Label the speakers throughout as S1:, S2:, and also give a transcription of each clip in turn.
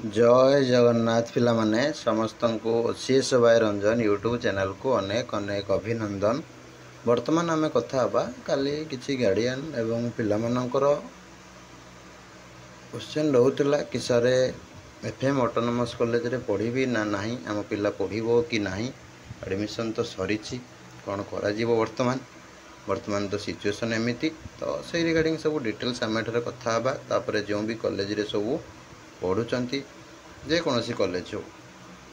S1: जय जगन्नाथ पिला माने समस्त को OCS by Ranjan YouTube channel को अनेक अनेक अभिनंदन। वर्तमान आम कथा काली किसी गार्डियन एवं पिला मानकर क्वेश्चन रोला कि सर एफएम ऑटोनोमस कॉलेज रे पढ़ी ना नहीं आम पिला पढ़ो कि नहीं एडमिशन तो सरी कौन करा वर्तमान वर्तमान तो सिचुएशन एमती तो से रिगार्डिंग सब डिटेल्स आम कथा तापर जो भी कॉलेज रे सब पढ़ुंट जेकोसी कॉलेज हो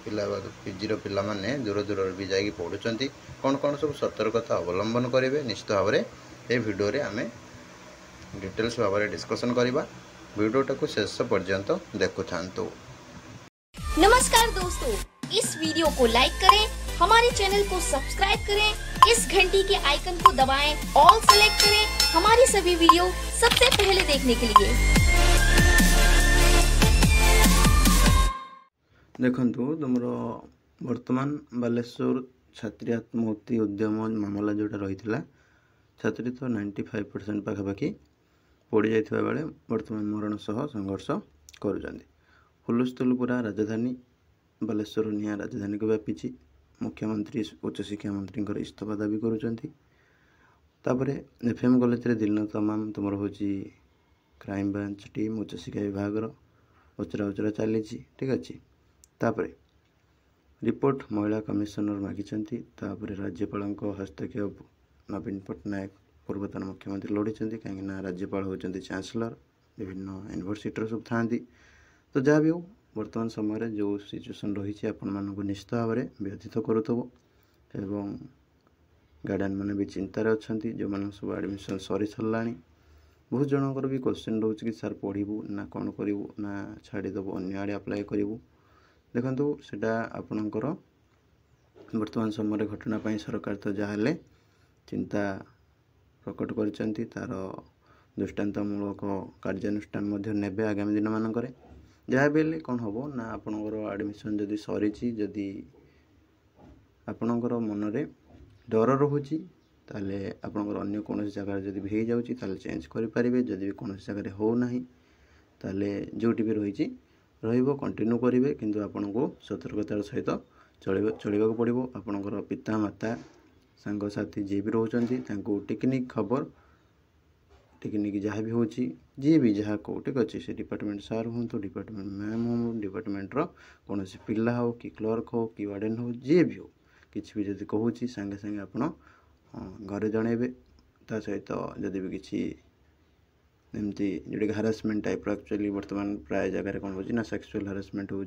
S1: पिला पीजी पिला माने दूर दूर भी जाकि पढ़ुंट कौन कौन सब सतर्कता अवलंबन करेंगे निश्चित भाव में ये वीडियो रे आमे डिटेल्स भाव में डिस्कशन करवा वीडियोटा को शेष पर्यंत देखु था।
S2: नमस्कार दोस्तों, इस वीडियो को लाइक करें, हमारे चैनल को सब्सक्राइब करें, इस घंटी के आइकन को दबाएं, ऑल सेलेक्ट करें हमारी सभी वीडियो सबसे पहले देखने के लिए।
S1: देखंतु तुमर वर्तमान बालेश्वर छात्री आत्महत्या उद्यम मामला जोटा रही छात्री तो 95% पाखापाखि पड़ी जाइथिबा बेले वर्तमान मरण सह संघर्ष करुचंदी। हुलस्थुल पूरा राजधानी बालेश्वर निया राजधानी को व्यापी मुख्यमंत्री उच्च शिक्षा मंत्री इस्तीफा दाबी करुचंदी। तापरे एफएम कॉलेज रे दिन तमाम तुमर होची क्राइम ब्रांच टीम उच्च शिक्षा विभाग उचरा उचरा चली ठीक अच्छे। तापरे रिपोर्ट महिला कमिशनर मागिचंती। तापरे राज्यपाल हस्तक्षेप नवीन पट्टनायक पूर्वतन मुख्यमंत्री लड़ी कहीं राज्यपाल होती चांसलर विभिन्न यूनिवर्सिटी सब था। तो जहाँ भी हो वर्तमान समय जो सिचुएसन रही आपण मानक निश्चित भाव में व्यथित करुव एवं गार्डियन मैंने भी चिंतार अच्छा जो मैंने सब एडमिशन सरी सरला। बहुत जनकर भी क्वेश्चन रोचे कि सर पढ़ू ना कौन करूँ ना छाड़ीदेव अन्य आड़े अप्लाई करूँ। देखो सेटा आपणकर वर्तमान समय घटना सरकार तो जहाँ चिंता प्रकट कर तार दृष्टांतमूलक कार्यानुष्ठान ने आगामी दिन मानक जहाँ भी कौन हम ना आपणकर एडमिशन जदि सरी जदि आपणकर मनरे डर रोचे ताले आपणकर अन्य कौन जगह जदि भी हो जाऊँगी चेंज करेंगे। जदि भी कौन जगह होना ताले जोटी भी रही कंटिन्यू करेंगे किंतु आपन को सतर्कतार सहित चलवाक पड़ो। आपणकर पिता माता सांगसाथी जी भी रोचंती टेक्निक खबर टेक्निक जहाँ भी होची जी भी जहाँ को ठीक अच्छे से डिपार्टमेंट सार हूँ डिपार्टमेंट मैम हो डिपार्टमेंटर कौन पिला हो कि क्लर्क हो कि वार्डन हो जी भी हो किसी भी जब कहूँ सांगे सांगे आप घरे जनइबे। ता सहित जदि भी किसी एमती जोटा हारासमेंट टाइप एक्चुअली वर्तमान प्राय जगह कौन हो सेक्सुअल हारासमेंट हो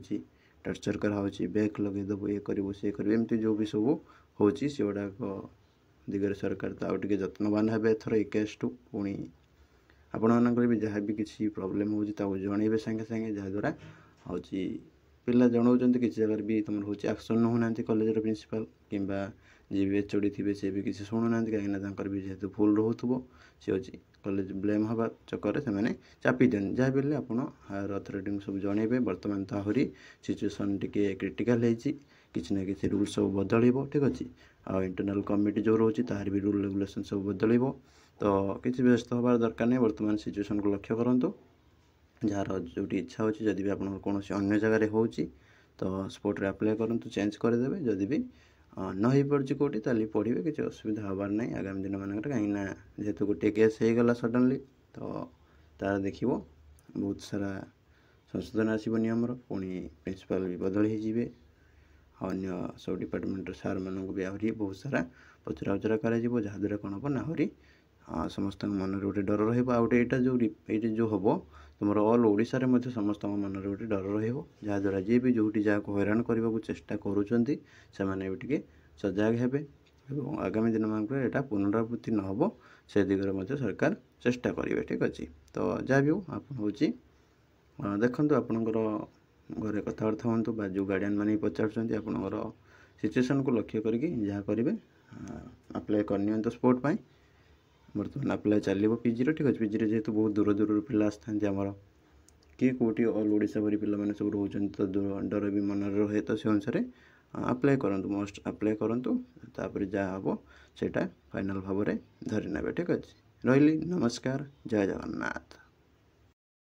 S1: टर्चर कराऊँगी बैक लगेदेव ये करूँ सी कर एमती जो भी सब होची से गुड़ाक दिगरे सरकार तो आउटे जत्नवान हे एथर ए केस टू पुणी आपण मानक भी जहाँ भी किसी प्रोब्लेम हो जनइबे सांगे सांगे जहाँद्वारा हूँ पिला जनाऊँ किसी जगह भी तुम हूँ एक्शन नौना कॉलेज प्रिंसिपल कि जी भी एचओडी थे सी भी किसी शुणुना कहीं भी जेहतु भूल रोथुव सी अच्छी कॉलेज ब्लेम हवा चक्कर से चापी दिखाँ जहाँ भी आप हायर अथॉरिटी सब जनइबे। वर्तमान तो आहरी सिचुएसन टी क्रिटिकल होती किसी ना कि रूल सब बदल ठीक अच्छे आ इंटरनल कमिटी जो रोचे तार भी रूल रेगुलेशन सब बदल तो किसी व्यस्त हबार दरकार नहीं। वर्तमान सिचुएसन को लक्ष्य करूँ जार जो इच्छा अच्छी जदि भी आप कौन अन्य जगह हो तो स्पोर्ट अप्लाई करूँ चेंज करदे जदि भी न हो पड़ी कौटी ताली पढ़े किसी असुविधा हबार नहीं आगामी दिन मानक कहीं जेहेतु गोटे केस हो गला सडनली तो तार देख बहुत सारा संशोधन आसो नियम पुणी प्रिंसिपाल भी बदल अन्य सब डिपार्टमेंट सार मानक भी आहरी बहुत सारा पचरा उचरा करा कौन हम ना आहरी समस्त मन गोटे डर रोटे यहाँ जो हम तुम ऑल ओडिशा रे मध्य समस्त मन गोटे डर रहा जी भी जो जहाँ हैरान करने को चेष्टा करुँच से सजग हे आगामी दिन मानक यहाँ पुनरावृत्ति न हो से दिगरे सरकार चेष्टा करेंगे ठीक अच्छे। तो जहाँ भी हो आप हूँ देखो आपणकर घरे कथबार्ता हूँ जो गार्डियन मैंने पचार आपणकर सिचुएसन को लक्ष्य करके जहाँ करेंगे अप्लाई करनी स्पोर्ट पाई बर्तमान अप्लाई चलो पीजी ठीक अच्छे। पीजी जेहेतु बहुत दूर दूर पिला आसता आमर किए कौटी ऑल ओडिशा भरी पिला सब रोचन तो डर भी मन रहे तो से अनुसार अप्लाई करूँ मस्ट अप्लाई करूँ तापर जहाँ हम से फाइनाल भाव में धरी ने ठीक अच्छे। रही नमस्कार जय जगन्नाथ।